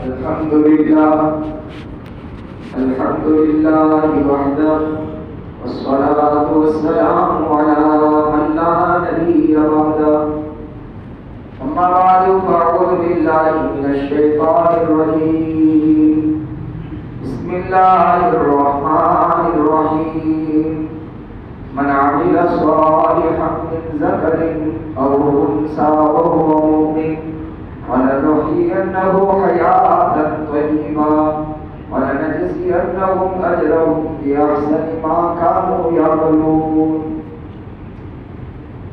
الحمد لله وحده والصلاة والسلام على من لا نبي بعده. أما بعد فأعوذ بالله من الشيطان الرجيم. بسم الله الرحمن الرحيم. من عمل صالحا من ذكر أو أنثى وهو مؤمن ولنحيينه حياة طيبة ولنجزينهم أجرهم بأحسن ما كانوا يعملون.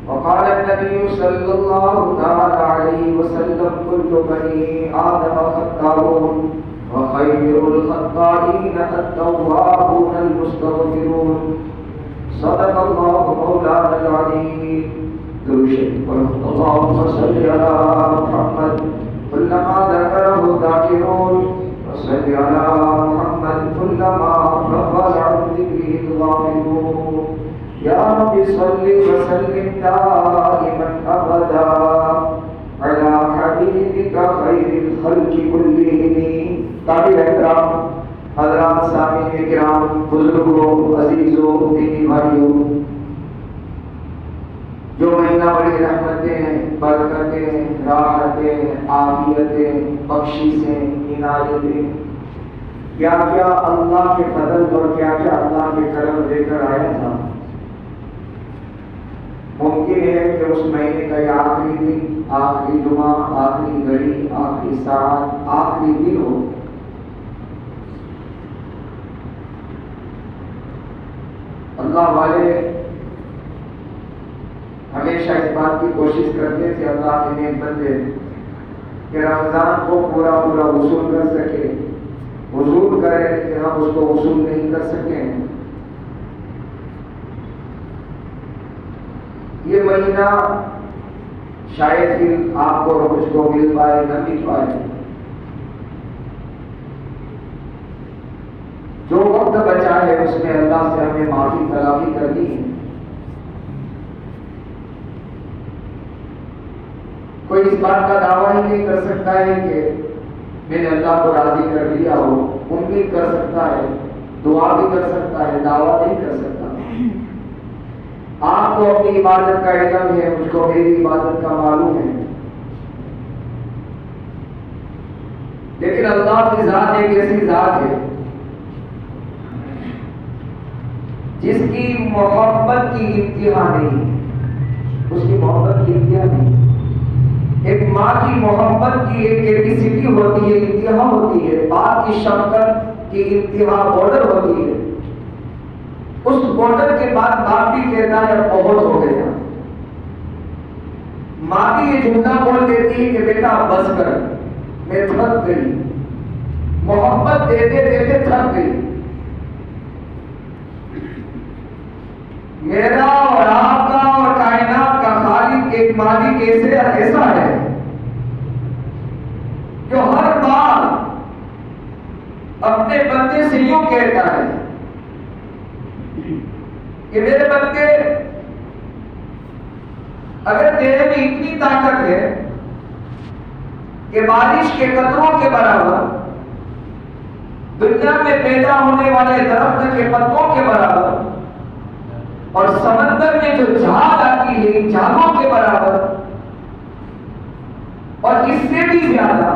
وقال النبي صلى الله تعالى عليه وسلم: كل بني آدم خطاؤون وخير الخطائين التوابون المستغفرون. صدق الله مولانا العظيم. اللهم صل على محمد كلما ذكره الذاكرون وصل على محمد كلما غفل عن ذكره الغافلون. يا رب صل وسلم دائما ابدا على حبيبك خير الخلق كلهم. طالب احترام حضرات، سامعین کرام، بزرگوں، عزیزوں، دینی بھائیوں، جو مہینہ بڑی رحمتیں، برکتیں، راحتیں، عافیتیں، بخششیں، عنایتیں، کیا کیا اللہ کے فضل اور کیا کیا اللہ کے کرم لے کر آیا تھا. ممکن ہے کہ اس مہینے کا یہ آخری دن، آخری جمعہ، آخری گھڑی، آخری ساعت، آخری دن ہو. اللہ والے ہمیشہ اس بات کی کوشش کرتے تھے، اللہ کے نیک بندے، کہ رمضان کو پورا وصول کر سکے. وصول کریں لیکن ہم اس کو وصول نہیں کر سکیں. یہ مہینہ شاید پھر آپ کو اور مجھ کو مل پائے نہ مل پائے. جو وقت بچا ہے اس میں اللہ سے ہمیں معافی تلافی کرنی ہے. کوئی اس بات کا دعویٰ ہی نہیں کر سکتا ہے کہ میں نے اللہ کو راضی کر لیا ہو. امید کر سکتا ہے، دعا بھی کر سکتا ہے، دعویٰ نہیں کر سکتا. آپ کو اپنی عبادت کا علم ہے، مجھ کو میری عبادت کا معلوم ہے. لیکن اللہ کی ذات ایک ایسی ذات ہے جس کی محبت کی انتہا نہیں. اس کی محبت کی انتہا نہیں. ایک ماں کی محبت کی ایک کیپیسٹی ہوتی ہے، انتہا ہوتی ہے. باپ کی شفقت کی انتہا بارڈر ہوتی ہے. اس بارڈر کے بعد باپ بھی کہتا ہے بہت ہو گیا. ماں بھی یہ جملہ بول دیتی ہے کہ بیٹا بس کر، میں تھک گئی. محبت دیتے دیتے تھک گئی. میرا اور آپ کا اور کائنات کا خالق ایک مالک ایسا ہے جو ہر بار اپنے بندے سے یوں کہتا ہے کہ میرے بندے، اگر تیرے میں اتنی طاقت ہے کہ بارش کے قطروں کے برابر، دنیا میں پیدا ہونے والے درخت کے پتوں کے برابر، اور سمندر میں جو جھاگ آتی ہے ان جھاگوں کے برابر، اور اس سے بھی زیادہ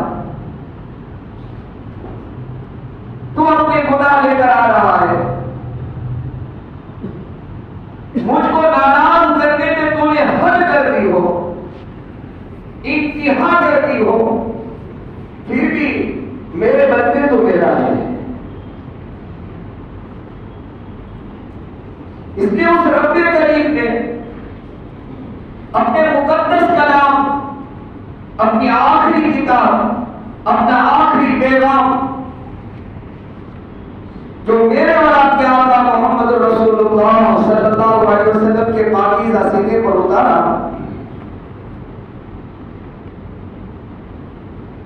تو اپنے گناہ لے کر آ رہا ہے. مجھ کو ناراض کرنے میں تو نے حد کر دی ہو، انتہا کرتی ہو، پھر بھی میرے بندے تو میرا ہے. اس لیے اس رب کریم نے اپنے مقدس کلام، اپنی آخری کتاب، اپنا آخری پیغام جو میرے اور آپ کے آقا محمد رسول اللہ صلی اللہ علیہ وسلم کے پاکیزہ سینے پر اتارا.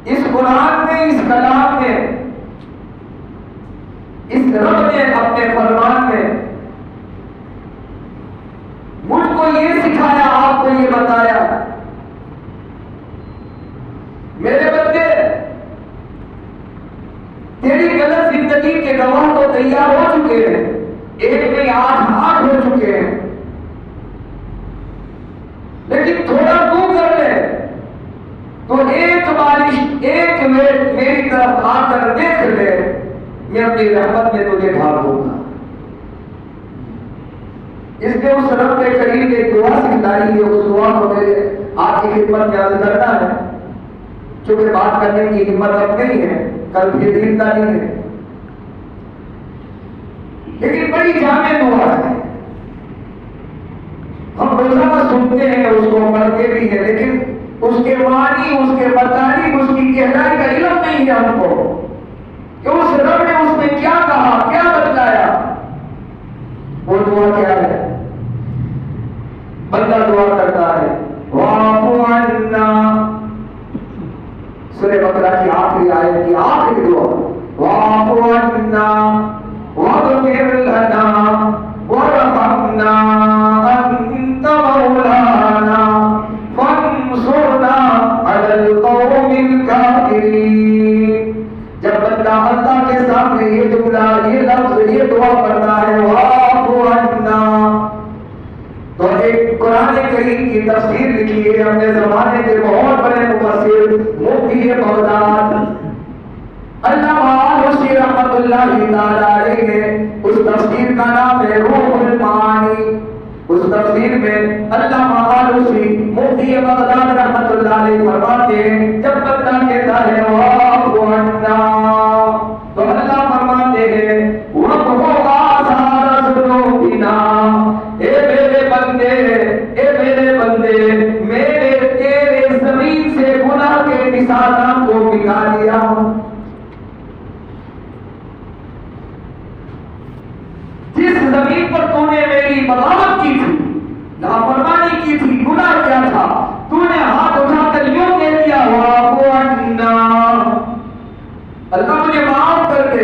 اس قرآن میں، اس کلام میں، اس رب نے اپنے فرمان میں مجھ کو یہ سکھایا، آپ کو یہ بتایا میرے بندے زندگی کے گواہ تو تیار ہو چکے ہیں، ایک میں 8 ہو چکے ہیں، لیکن تھوڑا تو کر لے تو ایک بالش ایک منٹ میری طرف آ کر دیکھ لے، میں اپنی رحمت میں تجھے ڈھال دوں گا۔ اس نے اس رب کے کریم ایک دعا سکھلائی ہے، اس دعا کو میرے آپ کی خدمت میں عرض کرنا ہے، چونکہ بات کرنے کی ہمت اب نہیں ہے، کل پھر دین تعلیم ہے، لیکن بڑی جامع دعا ہے۔ ہم روزانہ سنتے ہیں، اس کو پڑھتے بھی ہیں، لیکن اس کے معنی، اس کے مطالب، اس کی گہرائی کا علم نہیں ہے ہم کو کہ اس رب نے اس میں کیا کہا، کیا بتلایا۔ وہ دعا کیا ہے؟ بندہ دعا کرتا ہے واعف عنا، سورہ بقرہ کی آخری آیت کی آخری دعا، واعف عنا واغفر لنا وارحمنا انت مولانا فانصرنا علی القوم الکافرین۔ جب بندہ اللہ کے سامنے یہ جملہ، یہ لفظ، یہ دعا پڑھتا ہے واعف عنا، تو ایک قرآن کریم کی تفسیر لکھی ہے اپنے زمانے کے بہت بڑے مفسر مفتی بغداد علامہ آلوسی رحمت اللہ تعالی علیہ نے، اس تفسیر کا نام ہے روح المعانی۔ اس تفسیر میں علامہ آلوسی مفتی بغداد رحمت اللہ علیہ فرماتے ہیں جب بندہ کہتا ہے واعف عنا تو اللہ فرماتے ہیں وَقْفُ آثَارَ ذُنُوبِنَا، اے میرے بندے میرے تیرے زمین سے گناہ کے نشانات کو مٹا دیا۔ جس زمین پر تو نے میری بغاوت کی تھی، نافرمانی کی تھی، گناہ کیا تھا، تو نے ہاتھ اٹھا کر یوں کہہ دیا واعف عنا، اللہ مجھے معاف کر دے،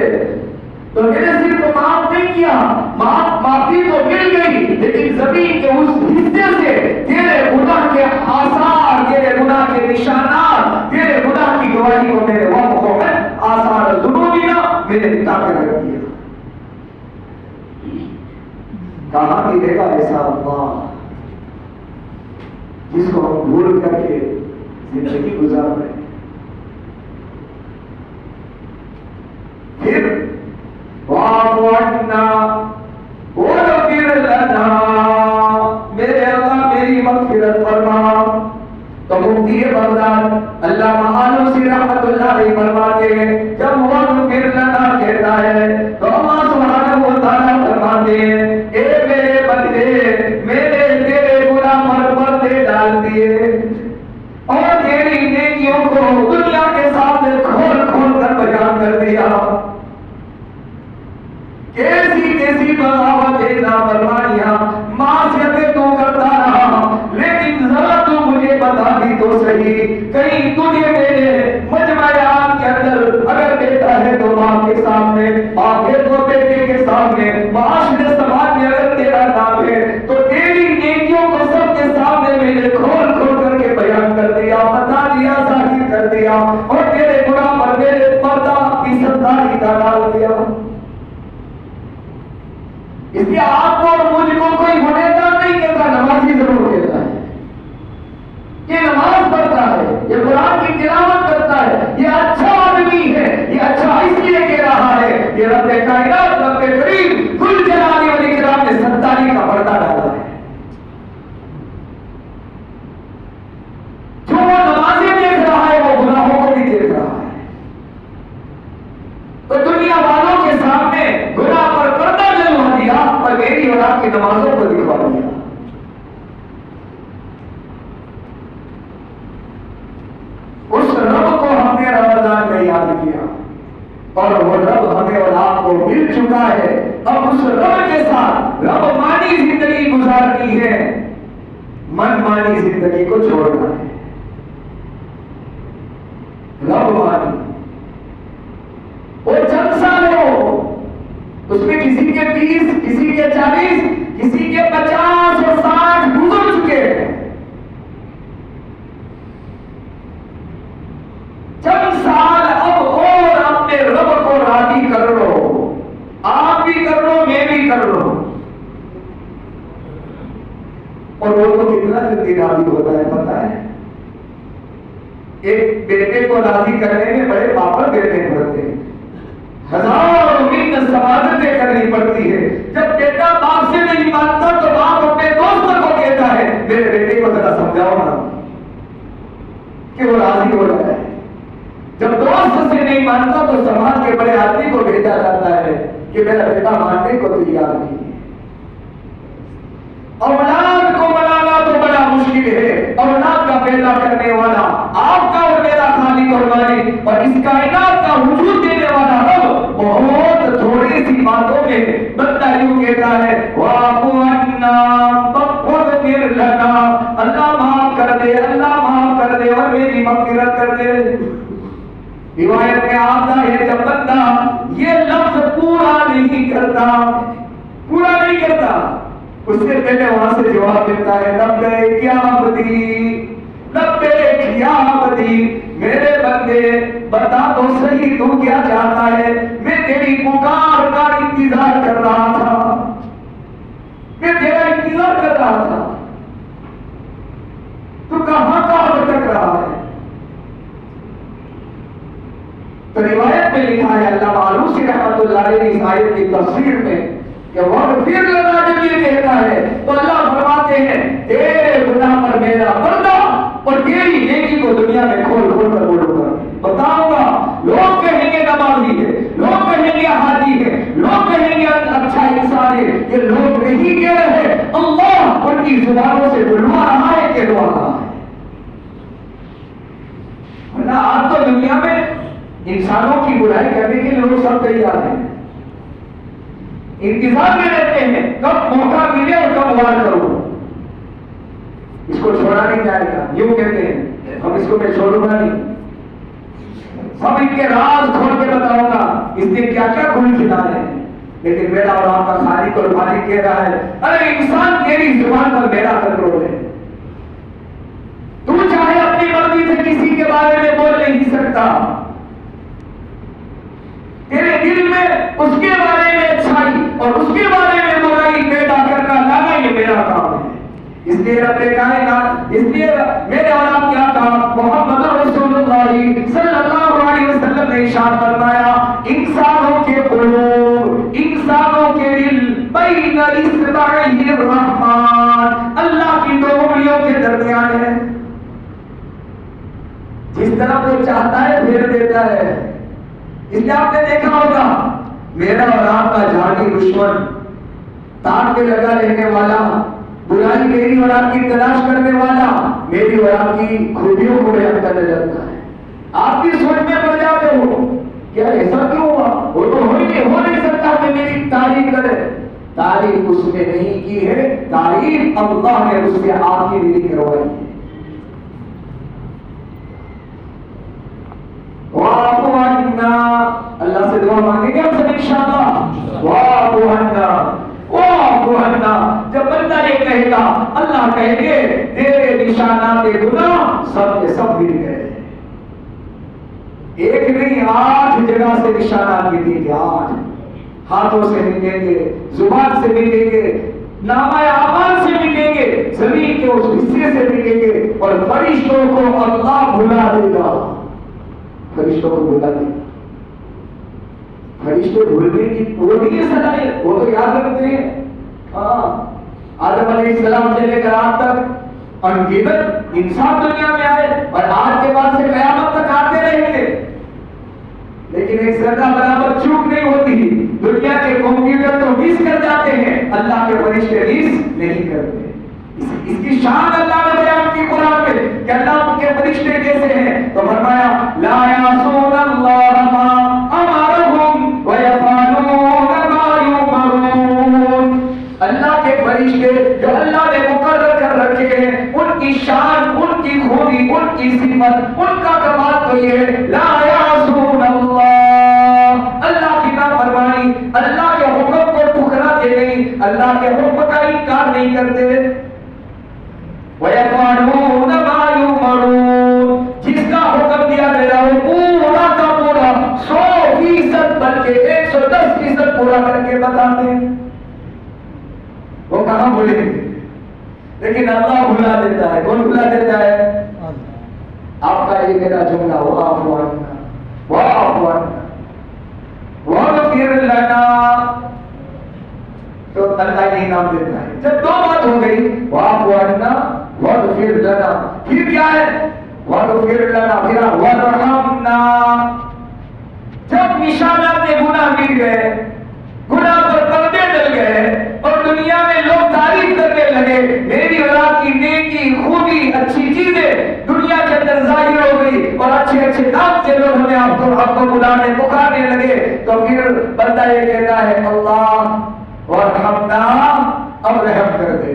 تو میں نے صرف معاف نہیں کیا، معافی تو مل گئی، لیکن زمین کے اس حصے سے تیرے گناہ کے آثار، تیرے گناہ کے نشانات، تیرے گناہ کی گواہی کو میرے وقت ہو گئے، آثار ذنوبنا میں نے مٹا کے رکھ دیا۔ کہاں ملے گا ایسا اللہ جس کو ہم بھول کر کے زندگی گزار رہے ہیں؟ پھر واعف عنا واغفر لنا، میرے اللہ میری مغفرت فرما۔ تو مفتی بغداد علامہ آلوسی رحمت اللہ علیہ فرماتے ہیں جب واغفر لنا کہتا ہے تو اللہ سبحانہ و تعالیٰ فرماتے ہیں اے میرے بندے میرے تیرے گناہ پر پردے ڈال دیے اور تیری نیکیوں کو دنیا کے سامنے کھول کھول کر بیان کر دیا۔ کیسی کیسی بغاوتیں، نافرمانیاں، معصیتیں تو کرتا رہا، لیکن ذرا تو مجھے بتا بھی تو صحیح، کہیں تجھے میرے مجمع عام کے اندر اگر بیٹا ہے تو ماں کے سامنے، باپ ہے تو بیٹے کے سامنے، معاشرے سماج میں اگر تیرا نام ہے تو تیری نیکیوں کو سب کے سامنے میں نے کھول کھول کر کے بیان کر دیا، بتا دیا، ظاہر کر دیا، اور تیرے گناہ پر میرے پردہ کی ستاری کا ڈال دیا۔ اس لیے آپ کو اور مجھ کو کوئی گنہگار نہیں کہتا، نمازی ضرور کہتا ہے، یہ نماز پڑھتا ہے، یہ قرآن کی تلاوت کرتا ہے، یہ اچھا آدمی ہے، یہ اچھا اس لیے کہہ رہا ہے یہ رب کائنات، رب کریم ذل جلال والاکرام نے ستاری کا پردہ ڈالا ہے۔ جو وہ نمازیں دیکھ رہا ہے وہ گناہوں کو بھی دیکھ رہا ہے، تو دنیا والوں کے سامنے گناہ پر پردہ ڈلوا دیا اور میری اور آپ کی نمازوں کو دکھوا دیا۔ اس رب کو ہم نے رمضان میں یاد کیا اور وہ رب ہمیں اور آپ کو مل چکا ہے، اب اس رب کے ساتھ رب مانی زندگی گزارنی ہے، من مانی زندگی کو چھوڑنا ہے۔ رب مانی وہ چند سال ہو، اس میں کسی کے 30، کسی کے 40، کسی کے 50 اور 60 گزر چکے ہیں۔ چند سال اب اور اپنے رب کو راضی کر لو، کر لو. اور وہ تو کتنا جلدی راضی ہوتا ہے پتا ہے. ایک بیٹے کو راضی کرنے میں بڑے پاپڑ دینے پڑتے ہیں, ہزاروں منت سماجتیں کرنی پڑتی ہے. جب بیٹا باپ سے نہیں مانتا تو باپ اپنے دوستوں کو کہتا ہے میرے بیٹے کو ذرا سمجھاؤ نا کہ وہ راضی ہو جائے. جب دوست سے نہیں مانتا تو سماج کے بڑے آدمی کو بھیجا جاتا ہے کہ میرا بیٹا ماننے کو تیار نہیں ہے. اولاد کو بنانا تو بڑا مشکل ہے. اولاد کا پیدا کرنے والا آپ کا اور میرا خالق اور مالک اور اس کائنات کا وجود دینے والا رب بہت تھوڑی سی باتوں میں بندہ یوں کہتا ہے واعف عنا واغفر لنا, اللہ معاف کر دے, اللہ معاف کر دے اور میری مغفرت کر دے. روایت میں آتا ہے جب بندہ یہ لفظ پورا نہیں کرتا اس سے پہلے وہاں سے جواب ملتا ہے لبیک یا عبدی, لبیک یا عبدی, میرے بندے بتا تو صحیح تو کیا چاہتا ہے. میں تیری پکار کا انتظار کر رہا تھا, میں تیرا انتظار کر رہا تھا, تو کہاں بھٹک رہا ہے. تو روایت میں لکھا ہے اللہ معلوسی رحمۃ اللہ علیہ اس آیت کی تفسیر میں کہ واغفر لنا جب یہ کہتا ہے تو اللہ فرماتے ہیں تیرے گناہ پر میرا پردہ اور تیری نیکی کو دنیا میں کھول کھول کر بولوں گا, بتاؤں گا. لوگ کہیں گے نمازی ہے, لوگ کہیں گے حاجی ہے, لوگ کہیں گے اچھا انسان ہے. یہ لوگ نہیں کہہ رہے, اللہ ان کی زبانوں سے بلوا رہا ہے, کہلوا رہا ہے. ورنہ آج تو دنیا میں انسانوں کی برائی کرنے کے لیے لوگ سب تیار ہیں, انتظار میں رہتے ہیں کب موقع ملے اور کب وار کرو. اس کو چھوڑا نہیں جائے گا, یوں کہتے ہیں ہم اس کو میں چھوڑوں گا نہیں, سب ان کے راز کھول کے بتاؤں گا اس نے کیا کیا گھول کھلائے ہیں. لیکن میرا اور آپ کا خالق اور مالک کہہ رہا ہے ارے انسان تیری زبان پر میرا کنٹرول ہے. تو چاہے اپنی مرضی سے کسی کے بارے میں بول نہیں سکتا, تیرے دل میں اس کے بارے میں اچھائی اور اس کے بارے میں برائی پیدا کرنا لانا یہ میرا کام ہے. اس لیے رب کائنات, اس لیے میرے اور آپ کیا کہا محمد رسول اللہ صلی اللہ علیہ وسلم نے ارشاد فرمایا انسانوں کے قلوب, انسانوں کے دل بین اصبعی الرحمن, اللہ کی دو انگلیوں کے درمیان ہے. جس طرح وہ چاہتا ہے پھیر دیتا ہے. اس لیے آپ نے دیکھا ہوگا میرا اور آپ کا جھاڑی دشمن, تاک پہ لگا رہنے والا, برائی میری اور آپ کی تلاش کرنے والا, میری اور آپ کی خوبیوں کو بیان کرنے لگتا ہے. آپ کی سوچ میں پڑ جاتے ہو کیا ایسا کیوں ہوا, وہ تو ہو نہیں سکتا کہ میری تعریف کرے. تعریف اس نے نہیں کی ہے, تعریف اللہ نے اس سے آپ کی دلی کروائی ہے. واعف عنا, اللہ سے دعا مانگیں گے ہم سب انشاءاللہ. واعف عنا, واعف عنا, جب بندہ یہ کہے گا اللہ کہیں گے تیرے نشانات گناہ سب کے سب مل گئے. ایک نہیں 8 جگہ سے نشانات ملیں گے, 8 ہاتھوں سے ملیں گے, زبان سے ملیں گے, نامہ اعمال سے ملیں گے, زمین کے اس حصے سے ملیں گے, اور فرشتوں کو اللہ بھلا دے گا. فرشتوں کو بھلا دے, فرشتے بھولنے کی وہ نہیں صلاحیت, وہ تو یاد رکھتے ہیں. آدم علیہ السلام سے لے کر آج تک انگنت انسان دنیا میں آئے اور آج کے بعد سے قیامت تک آتے رہیں گے, لیکن ایک ذرہ برابر چوک نہیں ہوتی. دنیا کے کمپیوٹر تو مس کر جاتے ہیں, اللہ کے فرشتے مس نہیں کرتے. اس کی شان اللہ نے بیان کی قرآن میں کہ اللہ کے فرشتے کیسے ہیں, تو فرمایا لا یعصون اللہ ما امرهم ویفعلون ما یؤمرون. اللہ کے فرشتے جو اللہ نے مقرر کر رکھے ہیں, ان کی شان, ان کی خوبی, ان کی صفت, ان کا کمال تو یہ ہے لا یعصون اللہ, اللہ کی نافرمانی, اللہ کے حکم کو ٹھکراتے نہیں, اللہ کے حکم کا انکار نہیں کرتے. وَيَفْعَلُونَ مَا يُؤْمَرُونَ, جس کا حکم دیا گیا وہ پورا کا پورا 100% بلکہ 110% پورا کر کے بتاتے ہیں. کہاں بھولیں گے؟ لیکن اللہ بھلا دیتا ہے. کون بھلا دیتا ہے؟ آپ کا یہ میرا جملہ واعف عنا واعف عنا واغفر لنا، تو اللہ یہ نام دیتا ہے. جب دو بات ہو گئی واعف عنا واغفر لنا، پھر کیا ہے؟ واغفر لنا، پھر وارحمنا. جب نشانات گناہ مل گئے، گناہ پر پردے ڈل گئے اور دنیا میں لوگ تعریف کرنے لگے، میری اور آپ کی نیکی خوبی اچھی چیزیں دنیا کے اندر ظاہر ہو گئی اور اچھے اچھے نام سے لوگ ہمیں آپ کو بلانے پکارنے لگے، تو پھر بندہ یہ کہتا ہے اللہ وارحمنا، اب رحم کر دے.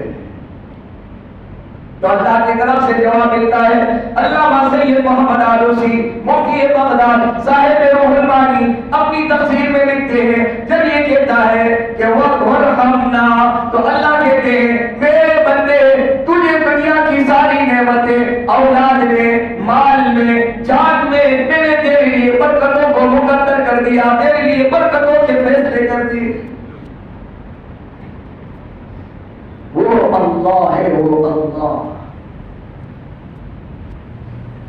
تو اللہ کی طرف سے جواب ملتا ہے. علامہ سید محمد آلوسی مفتی بغداد صاحب روح المانی اپنی تفسیر میں لکھتے ہیں جب یہ کہتا ہے کہ وارحمنا، تو اللہ کہتے ہیں میرے بندے تجھے دنیا کی ساری نعمتیں اولاد میں، مال میں، جان میں نے تیرے لیے برکتوں کو مقدر کر دیا، تیرے لیے برکتوں کے فیصلے کر دیے. وہ اللہ ہے، وہ اللہ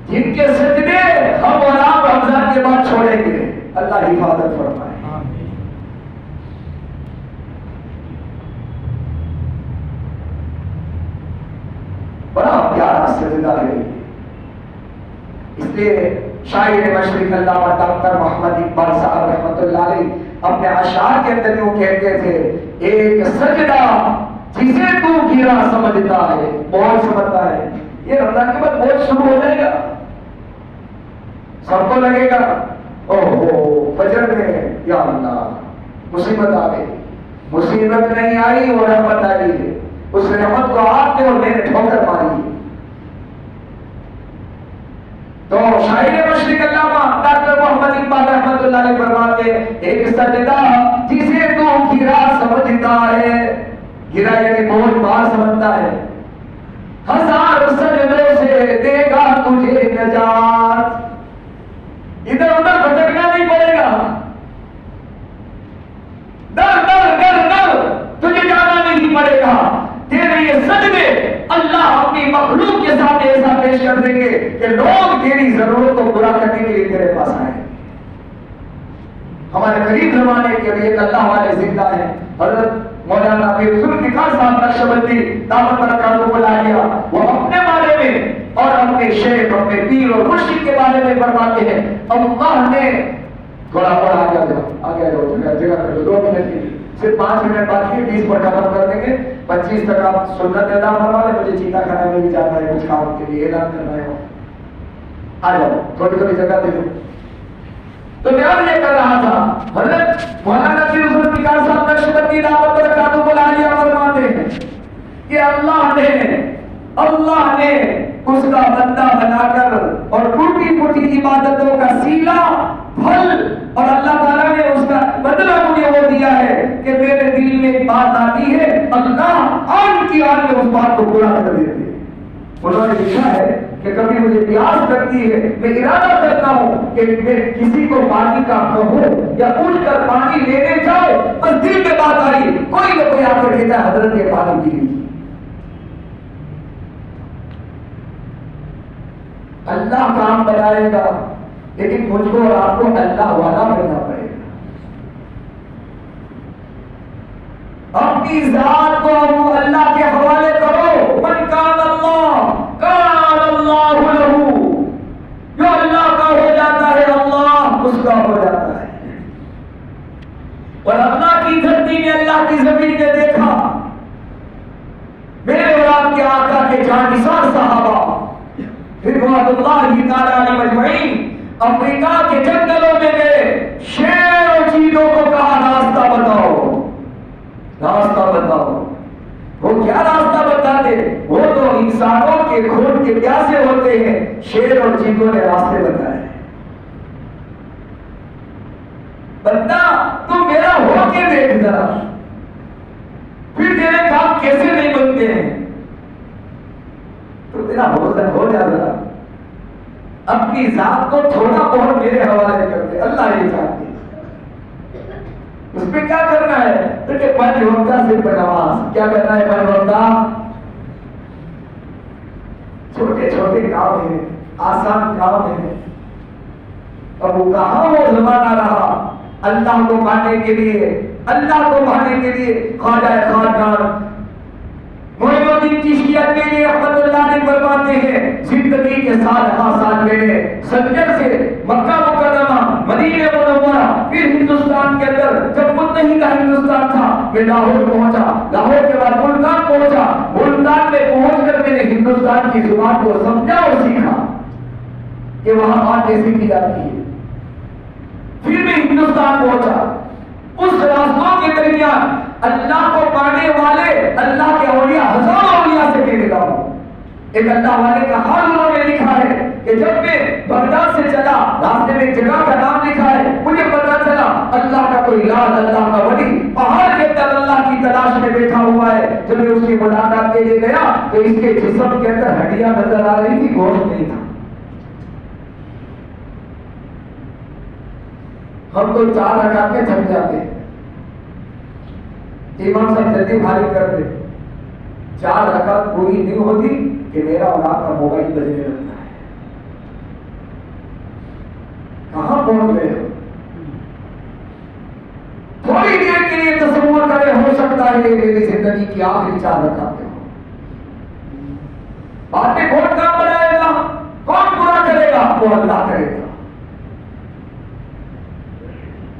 جن کے سجدے ہم اور آپ رمضان کے بعد چھوڑیں گے. اللہ حفاظت فرمائے. بڑا پیارا سجدہ ہے. اس لیے شاعر مشرق علامہ ڈاکٹر محمد اقبال صاحب رحمۃ اللہ علیہ اپنے اشعار کے اندر یوں کہتے تھے، ایک سجدہ جسے تو گرا سمجھتا ہے بہت سمجھتا ہے. یہ رمضان کے بعد بہت شروع ہو جائے گا، سب کو لگے گا اوہ فجر میں یا اللہ مصیبت آ گئی. مصیبت نہیں آئی وہ رحمت آئی ہے. اس رحمت کو آپ نے اور میں نے ٹھوکر ماری ہے. تو شاعر مشرق علامہ ڈاکٹر محمد اقبال رحمۃ اللہ علیہ فرماتے ہیں ایک سجدہ جسے تو گرا سمجھتا ہے، گرا یعنی بہت بار سمجھتا ہے، ہزار سجدوں سے دے گا تجھے نجات. ادھر ادھر بھٹکنا نہیں پڑے گا، در در در در تجھے جانا نہیں پڑے گا. تیرے یہ سجدے اللہ اپنی مخلوق کے سامنے ایسا پیش کر دیں گے کہ لوگ تیری ضرورت کو پورا کرنے کے لیے تیرے پاس آئیں. ہمارے قریب زمانے کے لیے ایک اللہ والے زندہ ہیں، حضرت مولانا پیر ذوالفقار صاحب نقشبندی دامت برکاتہ کو لا گیا. وہ اپنے بارے میں اور اپنے شیخ اپنے پیر اور مرشد کے بارے میں فرماتے ہیں اللہ نے تھوڑا آگے جاؤ جگہ کر دو 2 منٹ کی، صرف 5 منٹ باقی ہے، 20 پر ختم کر دیں گے. 25 تک آپ سنت ادا فرما لیں. مجھے چیتا خانہ میں بھی جانا ہے، کچھ کام کے لیے اعلان کرنا ہے. آ جاؤ تھوڑی تھوڑی جگہ دے دو. تو میں اب یہ کر رہا تھا حضرت مولانا پیر ذوالفقار صاحب نقشبندی دامت برکاتہ کو لا لیا فرماتے ہیں کہ اللہ نے اس کا بندہ بنا کر اور ٹوٹی پھوٹی عبادتوں کا سیلا پھل اور اللہ تعالیٰ نے اس کا بدلہ مجھے وہ دیا ہے کہ میرے دل میں ایک بات آتی ہے اللہ آن کی آن میں اس بات کو پورا کر دیتے ہیں. انہوں نے لکھا ہے کہ کبھی مجھے پیاس لگتی ہے، میں ارادہ کرتا ہوں کہ میں کسی کو پانی کا کہوں یا اٹھ کر پانی لینے جاؤ، بس دل میں بات آئی، کوئی نہ کوئی آ کر کہتا ہے حضرت یہ پانی پی لیجیے. اللہ کام بنائے گا لیکن مجھ کو اور آپ کو اللہ والا بننا پڑے گا. اپنی ذات کو اللہ کے حوالے کرو. من کان اللہ کان اللہ لہ، جو اللہ کا ہو جاتا ہے اللہ اس کا ہو جاتا ہے. اور اللہ کی دھرتی میں اللہ کی زمین نے دیکھا میرے اور آپ کے آقا کے جانثار صحابہ رضوان اللہ تعالی علیہ مجمعین افریقہ کے جنگلوں میں گئے، شیر اور چیتوں کو کہا راستہ بتاؤ، راستہ بتاؤ. وہ کیا راستہ بتاتے؟ وہ تو انسانوں کے خون کے پیاسے ہوتے ہیں، شیر اور چیتوں نے راستے بتائے. بندہ تم میرا ہو کے دیکھ ذرا، پھر تیرے کام کیسے نہیں بنتے ہیں. تو تیرا ہو جا ذرا، اپنی ذات کو تھوڑا بہت میرے حوالے کر دے. اللہ یہ چاہتے اس پہ کیا کرنا ہے؟ دیکھیں 5 وقتہ صرف نماز. کیا کرنا ہے 5 وقتہ؟ چھوٹے چھوٹے کام ہیں، آسان کام ہیں. اب وہ کہاں وہ زمانہ رہا اللہ کو پانے کے لیے، اللہ کو پانے کے لیے. خواجہ خواجان محمد الدین چشتی اجمیری رحمۃ اللہ علیہ فرماتے ہیں زندگی کے 7 سال میں نے سنجر سے مکہ مکرمہ مدینہ منورہ پھر ہندوستان کے اندر جب متحدہ ہندوستان تھا میں لاہور پہنچا، لاہور کے بعد ملتان پہنچا، ملتان میں پہنچ کر میں نے ہندوستان کی زبان کو سمجھا اور سیکھا کہ وہاں بات کیسے کی جاتی ہے. پھر میں ہندوستان پہنچا. اس راستوں کے درمیان اللہ کو پانے والے اللہ کے اولیاء ہزاروں اولیاء سے ملتا ہوں. ایک اللہ والے کا حال انہوں نے لکھا ہے کہ جب میں بغداد سے چلا راستے میں ایک جگہ کا نام لکھا ہے مجھے پتا چلا اللہ کا کوئی لال اللہ کا ولی پہاڑ کے اندر اللہ کی تلاش میں بیٹھا ہوا ہے. جب میں اس کی ملاقات کے لیے گیا تو اس کے جسم کے اندر ہڈیاں نظر آ رہی تھی، گوشت نہیں تھا. ہم تو 4 رکعت میں تھک جاتے ہیں. امام صاحب جلدی فارغ کر دے. 4 رکعت پوری نہیں ہوتی کہ میرا اور آپ کا موبائل بجنے لگتا ہے. کہاں پہنچ گئے؟ تھوڑی دیر کے لیے تصور کرے ہو سکتا ہے میری زندگی کی آخری 4 رکعتیں ہوں. بعد میں کون کام بنائے گا؟ کون پورا کرے گا؟ وہ اللہ کرے گا.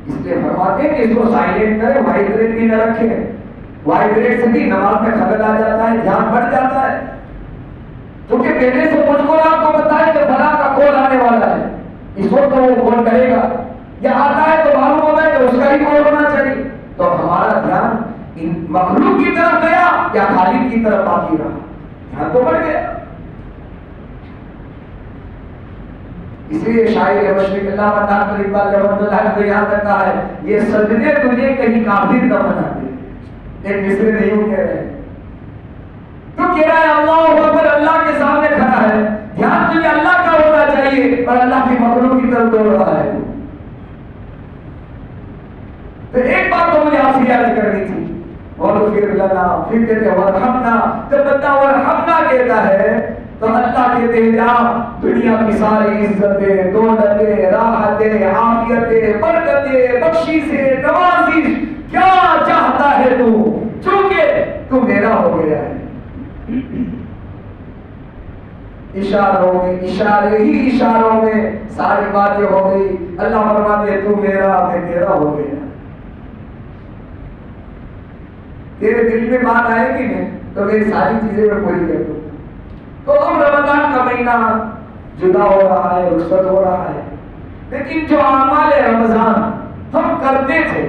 اس لیے فرماتے ہیں کہ اس کو سائلنٹ کرے، وائبریٹ بھی نہ رکھے. وائبریٹ سے بھی نماز میں خلل آ جاتا ہے، دھیان بڑھ جاتا ہے. کیونکہ پہلے سے مجھ کو آپ کو بتائے کہ فلاں کا کال آنے والا ہے، اس وقت وہ کال کرے گا یا آتا ہے تو معلوم ہوتا ہے کہ اس کا ہی کال ہونا چاہیے. تو ہمارا دھیان ان مخلوق کی طرف گیا یا خالق کی طرف باقی رہا؟ دھیان تو بڑھ گیا. اس لیے شاعر مشرق علامہ ڈاکٹر اقبال رحمۃ اللہ علیہ یاد رکھا ہے یہ سجدے تجھے کہیں کافر نہ بنا دے. ایک مصرے نہیں ہو کہہ رہے تو کہہ رہا ہے اللہ اکبر، اللہ کے سامنے کھڑا ہے، دھیان تجھے اللہ کا ہونا چاہیے اور اللہ کی مخلوق کی طرف دوڑ رہا ہے. تو ایک بات تو مجھے آپ سے یاد کرنی تھی، وَغْفِرْ لَنَا، پھر کہتے ہیں وَارْحَمْنَا. جب بندہ وَارْحَمْنَا کہتا ہے تو اللہ کہتے ہیں جا دنیا کی ساری عزتیں، دولتیں، راحتیں، عافیتیں، برکتیں، بخششیں، نوازش کیا چاہتا ہے تو، چونکہ تو میرا ہو گیا ہے. اشاروں میں، اشارے ہی اشاروں میں ساری باتیں ہو گئی. اللہ فرماتے ہیں تو میرا، میں تیرا ہو گیا. تیرے دل میں بات آئے گی نہیں تو میری ساری چیزیں میں پوری کر دوں. تو اب رمضان کا مہینہ جدا ہو رہا ہے، رخصت ہو رہا ہے، لیکن جو اعمال رمضان ہم کرتے تھے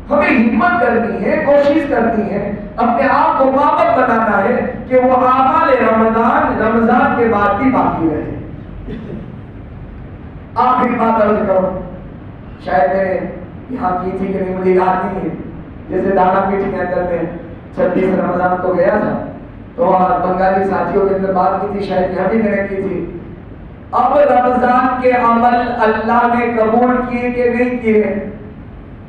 ہمیں ہمت کرنی ہے، کوشش کرنی ہے، اپنے آپ کو پابند بنانا ہے کہ وہ اعمال رمضان کے بعد بھی باقی رہے. آخری بات عرض کروں، شاید میں نے یہاں کی تھی کہ نہیں مجھے یاد نہیں ہے. جیسے دانا پیٹ کے اندر میں 26 رمضان کو گیا تھا تو وہاں بنگالی ساتھیوں کے اندر بات کی تھی، شاید یہاں بھی میں نے کی تھی. اب رمضان کے عمل اللہ نے قبول کیے کہ نہیں کیے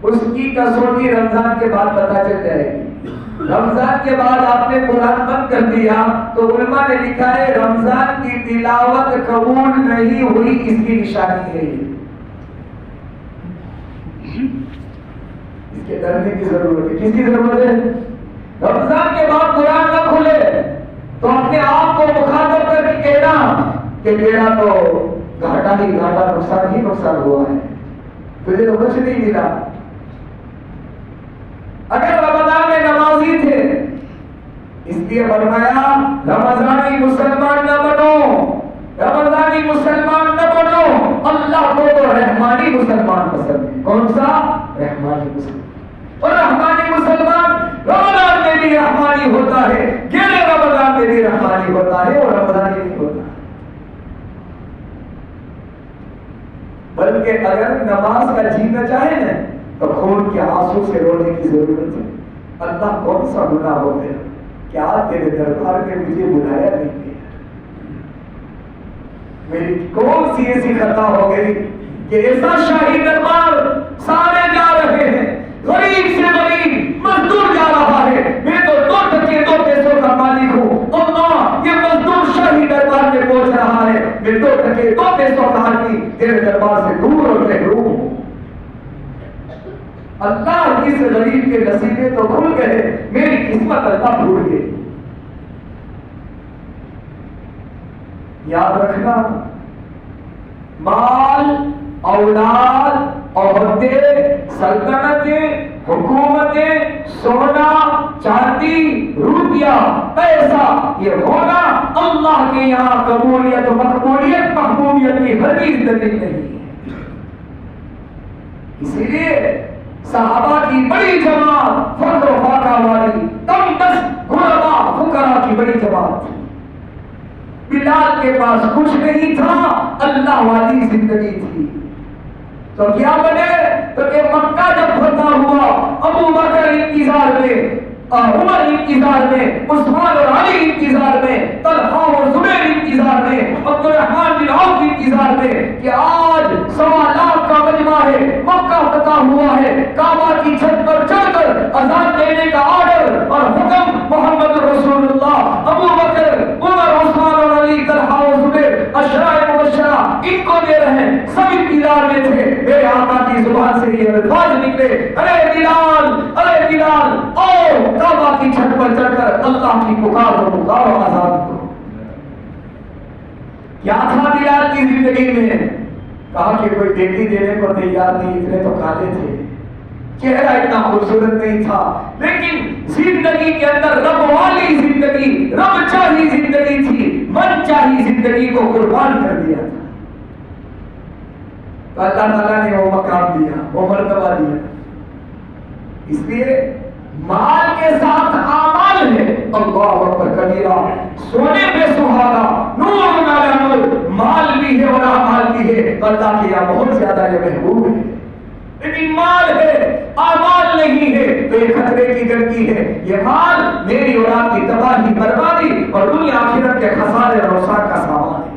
اس کی کسوٹی رمضان کے بعد پتہ چل جائے گی. رمضان کے بعد آپ نے قرآن بند کر دیا تو علماء نے لکھا ہے رمضان کی تلاوت قبول نہیں ہوئی، اس کی نشانی ہے. اس کے ڈرنے کی ضرورت ہے. کس کی ضرورت ہے؟ رمضان کے بعد قرآن نہ کھلے تو اپنے آپ کو مخاطب کر کے کہنا کہ میرا تو گھاٹا ہی گھاٹا، نقصان ہی نقصان ہوا ہے، تجھے تو کچھ نہیں ملا. اگر رمضان میں نمازی تھے اس لیے فرمایا رمضانی مسلمان نہ بنو، رمضانی مسلمان نہ بنو. اللہ کو تو رحمانی مسلمان پسند ہے. کون سا؟ رحمانی مسلمان. اور رحمانی مسلمان رمضان میں بھی رحمانی ہوتا ہے، غیر رمضان میں بھی رحمانی ہوتا ہے، اور رمضانی نہیں ہوتا. بلکہ اگر نماز کا جینا چاہے نا تو خون کے آنسو سے رونے کی ضرورت ہے. اللہ کون سا گناہ ہو گیا کیا تیرے دربار میں مجھے بلایا نہیں گیا؟ میری کون سی ایسی خطا ہو گئی کہ ایسا شاہی دربار سارے جا رہے ہیں، غریب میں 2 ٹکے 2 پیسوں کا آدمی تیرے دربار سے دور اور محروم ہوں۔ اللہ اس غریب کے نصیبے تو کھل گئے، میری قسمت اللہ بھول گئی۔ یاد رکھنا، مال، اولاد، عہدے، سلطنتیں، حکومتیں، سونا، چاندی، روپیہ، پیسہ، یہ ہونا اللہ کے یہاں قبولیت و مقبولیت محبوبیت کی حدیث دلیل نہیں ہے۔ اسی لیے صحابہ کی بڑی جماعت فقر و فاقہ والی کم دست غربا فقراء کی بڑی جماعت تھی۔ بلال کے پاس کچھ نہیں تھا، اللہ والی زندگی تھی، تو کیا بنے؟ تو کہ مکہ جب فتح ہوا، ابو بکر انتظار میں، عمر انتظار میں، عثمان اور علی انتظار میں، طلحہ اور زبیر انتظار میں، عبد الرحمن بن عوف انتظار میں کہ آج 1.25 لاکھ کا مجمع ہے، مکہ فتح ہوا ہے، کعبہ کی چھت پر چڑھ کر اذان دینے کا آرڈر اور حکم محمد رسول اللہ۔ ابو بکر، عمر، عثمان اور علی، طلحہ اور زبیر اشراء مبشرہ ان کو دے رہے ہیں، سب انتظار میں تھے۔ میرے آقا کی زبان سے یہ الفاظ نکلے، ارے بلال، ارے بلال، آؤ کعبہ کی چھت پر چڑھ کر اللہ کی پکار و پکار و آزاد کو۔ کیا تھا بلال کی زندگی میں؟ کہا کہ کوئی بیٹی دینے کو تیار نہیں، اتنے تو کالے تھے، چہرہ اتنا خوبصورت نہیں تھا، لیکن زندگی کے اندر رب والی زندگی، رب چاہی زندگی تھی، من چاہی زندگی کو قربان کر دیا تھا۔ تو اللہ تعالیٰ نے وہ مقام دیا، وہ مرتبہ دیا۔ اس لیے مال کے ساتھ اعمال ہے، اللہ اکبر کبیرہ، سونے پہ سہاگا، نور علی نور، مال بھی ہے اور اعمال بھی ہے، تو اللہ کے یہاں بہت زیادہ یہ محبوب ہے۔ لیکن مال ہے، اعمال نہیں ہے تو یہ خطرے کی گھنٹی ہے۔ یہ مال میری اور آپ کی تباہی، بربادی اور دنیا آخرت کے خسارے اور نقصان کا سامان ہے۔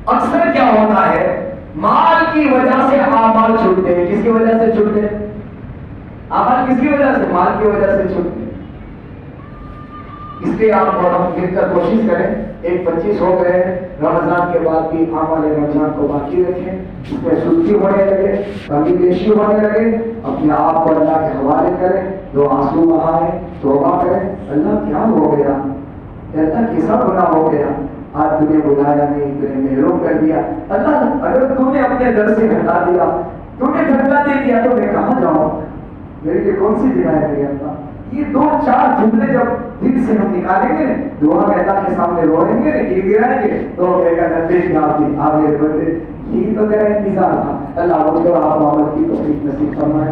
اکثر کیا ہوتا ہے، مال کی وجہ سے اعمال چھوٹتے ہیں۔ کس کی وجہ سے چھوٹتے ہیں؟ اعمال کس کی وجہ سے؟ مال کی وجہ سے چھوٹتے ہیں۔ اس لیے آپ اور ہم مل کر کوشش کریں، 1:25 ہو گئے ہیں، رمضان کے بعد بھی اعمال رمضان کو باقی رکھیں، اس میں سستی ہونے لگے، کمی بیشی ہونے لگے، اپنے آپ کو اللہ کے حوالے کریں، جو آنسو بہائیں، توبہ کریں، اللہ کیا ہو گیا، اللہ کیسا گناہ ہو گیا، آج تجھے بلایا نہیں، تجھے محروم کر دیا، اللہ اگر تم نے اپنے در سے ہٹا دیا، تم نے دھکا دے دیا تو میں کہاں جاؤں، میرے لیے کون سی جگہ ہے میرے اللہ۔ یہ 2-4 جملے جب دل سے ہم نکالیں گے، دعا میں اللہ کے سامنے روئیں گے، گر گرائیں گے، تو کہے گا نبی آپ میرے بندے، یہی تو میرا انتظار تھا۔ اللہ آپ کو عمل کی توفیق نصیب فرمائے۔